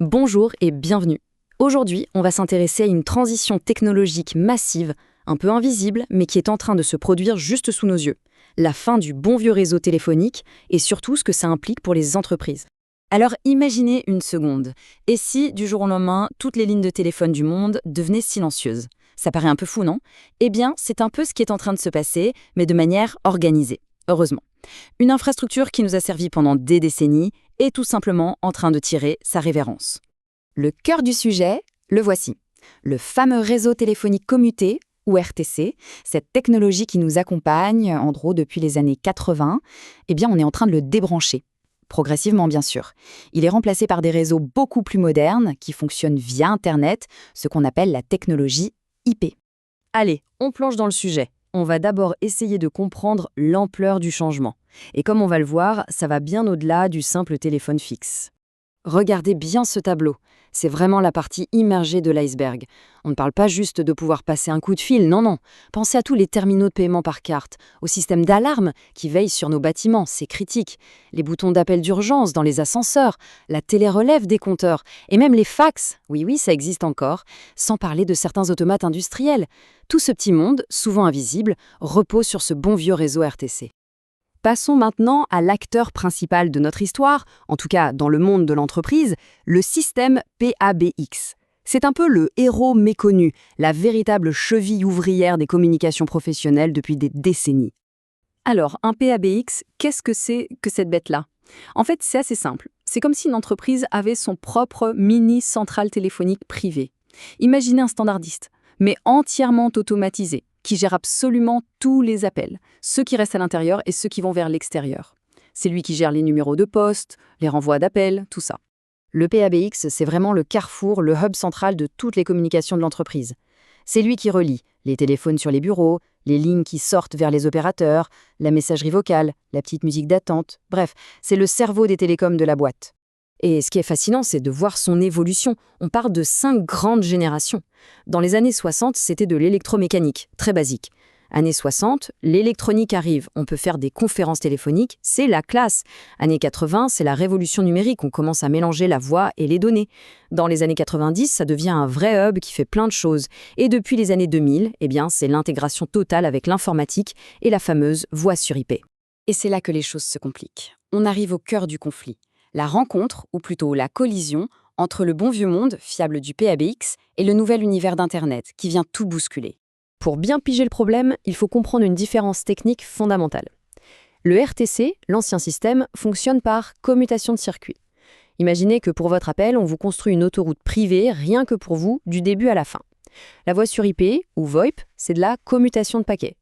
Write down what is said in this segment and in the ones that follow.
Bonjour et bienvenue. Aujourd'hui, on va s'intéresser à une transition technologique massive, un peu invisible, mais qui est en train de se produire juste sous nos yeux. La fin du bon vieux réseau téléphonique et surtout ce que ça implique pour les entreprises. Alors imaginez une seconde. Et si, du jour au lendemain, toutes les lignes de téléphone du monde devenaient silencieuses? Ça paraît un peu fou, non? Eh bien, c'est un peu ce qui est en train de se passer, mais de manière organisée. Heureusement. Une infrastructure qui nous a servi pendant des décennies est tout simplement en train de tirer sa révérence. Le cœur du sujet, le voici. Le fameux réseau téléphonique commuté, ou RTC, cette technologie qui nous accompagne, en gros, depuis les années 80, eh bien, on est en train de le débrancher. Progressivement, bien sûr. Il est remplacé par des réseaux beaucoup plus modernes qui fonctionnent via Internet, ce qu'on appelle la technologie IP. Allez, on plonge dans le sujet. On va d'abord essayer de comprendre l'ampleur du changement. Et comme on va le voir, ça va bien au-delà du simple téléphone fixe. Regardez bien ce tableau. C'est vraiment la partie immergée de l'iceberg. On ne parle pas juste de pouvoir passer un coup de fil, non. Pensez à tous les terminaux de paiement par carte, au système d'alarme qui veille sur nos bâtiments, c'est critique, les boutons d'appel d'urgence dans les ascenseurs, la télérelève des compteurs, et même les fax, oui, ça existe encore, sans parler de certains automates industriels. Tout ce petit monde, souvent invisible, repose sur ce bon vieux réseau RTC. Passons maintenant à l'acteur principal de notre histoire, en tout cas dans le monde de l'entreprise, le système PABX. C'est un peu le héros méconnu, la véritable cheville ouvrière des communications professionnelles depuis des décennies. Alors, un PABX, qu'est-ce que c'est que cette bête-là? En fait, c'est assez simple. C'est comme si une entreprise avait son propre mini-centrale téléphonique privée. Imaginez un standardiste, mais entièrement automatisé, qui gère absolument tous les appels, ceux qui restent à l'intérieur et ceux qui vont vers l'extérieur. C'est lui qui gère les numéros de poste, les renvois d'appels, tout ça. Le PABX, c'est vraiment le carrefour, le hub central de toutes les communications de l'entreprise. C'est lui qui relie les téléphones sur les bureaux, les lignes qui sortent vers les opérateurs, la messagerie vocale, la petite musique d'attente, bref, c'est le cerveau des télécoms de la boîte. Et ce qui est fascinant, c'est de voir son évolution. On parle de 5 grandes générations. Dans les années 60, c'était de l'électromécanique, très basique. Années 60, l'électronique arrive, on peut faire des conférences téléphoniques, c'est la classe. Années 80, c'est la révolution numérique, on commence à mélanger la voix et les données. Dans les années 90, ça devient un vrai hub qui fait plein de choses. Et depuis les années 2000, c'est l'intégration totale avec l'informatique et la fameuse voix sur IP. Et c'est là que les choses se compliquent. On arrive au cœur du conflit. La rencontre, ou plutôt la collision, entre le bon vieux monde, fiable du PABX, et le nouvel univers d'Internet, qui vient tout bousculer. Pour bien piger le problème, il faut comprendre une différence technique fondamentale. Le RTC, l'ancien système, fonctionne par commutation de circuit. Imaginez que pour votre appel, on vous construit une autoroute privée, rien que pour vous, du début à la fin. La voix sur IP, ou VoIP, c'est de la commutation de paquets.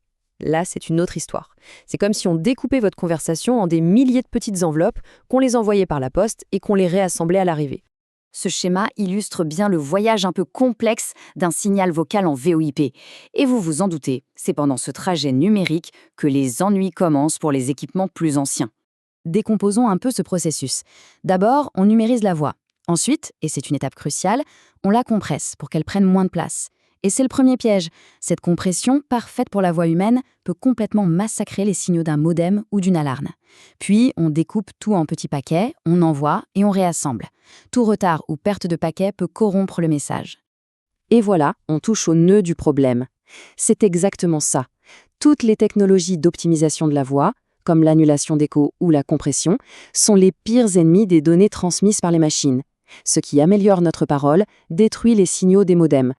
Là, c'est une autre histoire. C'est comme si on découpait votre conversation en des milliers de petites enveloppes, qu'on les envoyait par la poste et qu'on les réassemblait à l'arrivée. Ce schéma illustre bien le voyage un peu complexe d'un signal vocal en VoIP. Et vous vous en doutez, c'est pendant ce trajet numérique que les ennuis commencent pour les équipements plus anciens. Décomposons un peu ce processus. D'abord, on numérise la voix. Ensuite, et c'est une étape cruciale, on la compresse pour qu'elle prenne moins de place. Et c'est le premier piège. Cette compression, parfaite pour la voix humaine, peut complètement massacrer les signaux d'un modem ou d'une alarme. Puis, on découpe tout en petits paquets, on envoie et on réassemble. Tout retard ou perte de paquet peut corrompre le message. Et voilà, on touche au nœud du problème. C'est exactement ça. Toutes les technologies d'optimisation de la voix, comme l'annulation d'écho ou la compression, sont les pires ennemis des données transmises par les machines. Ce qui améliore notre parole détruit les signaux des modems.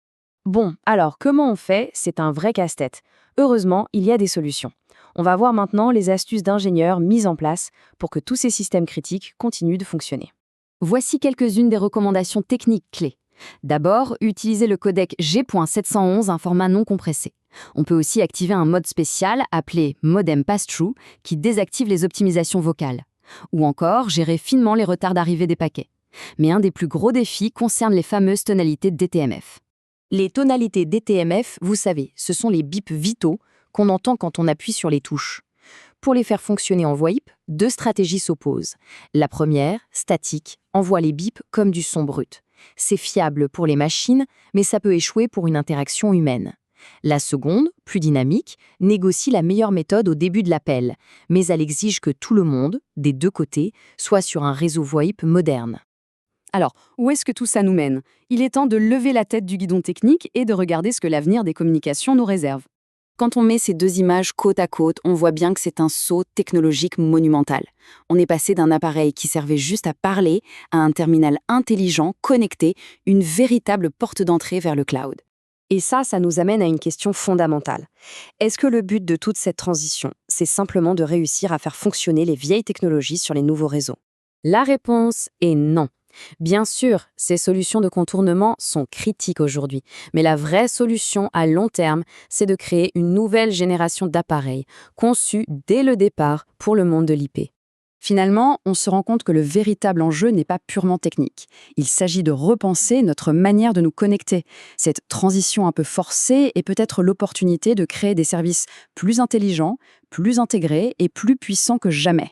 Bon, alors comment on fait? C'est un vrai casse-tête. Heureusement, il y a des solutions. On va voir maintenant les astuces d'ingénieurs mises en place pour que tous ces systèmes critiques continuent de fonctionner. Voici quelques-unes des recommandations techniques clés. D'abord, utilisez le codec G.711, un format non compressé. On peut aussi activer un mode spécial appelé Modem Pass-Through qui désactive les optimisations vocales. Ou encore, gérer finement les retards d'arrivée des paquets. Mais un des plus gros défis concerne les fameuses tonalités DTMF. Les tonalités DTMF, vous savez, ce sont les bips vitaux qu'on entend quand on appuie sur les touches. Pour les faire fonctionner en VoIP, 2 stratégies s'opposent. La première, statique, envoie les bips comme du son brut. C'est fiable pour les machines, mais ça peut échouer pour une interaction humaine. La seconde, plus dynamique, négocie la meilleure méthode au début de l'appel, mais elle exige que tout le monde, des 2 côtés, soit sur un réseau VoIP moderne. Alors, où est-ce que tout ça nous mène? Il est temps de lever la tête du guidon technique et de regarder ce que l'avenir des communications nous réserve. Quand on met ces deux images côte à côte, on voit bien que c'est un saut technologique monumental. On est passé d'un appareil qui servait juste à parler à un terminal intelligent, connecté, une véritable porte d'entrée vers le cloud. Et ça nous amène à une question fondamentale. Est-ce que le but de toute cette transition, c'est simplement de réussir à faire fonctionner les vieilles technologies sur les nouveaux réseaux? La réponse est non. Bien sûr, ces solutions de contournement sont critiques aujourd'hui, mais la vraie solution à long terme, c'est de créer une nouvelle génération d'appareils, conçus dès le départ pour le monde de l'IP. Finalement, on se rend compte que le véritable enjeu n'est pas purement technique. Il s'agit de repenser notre manière de nous connecter. Cette transition un peu forcée est peut-être l'opportunité de créer des services plus intelligents, plus intégrés et plus puissants que jamais.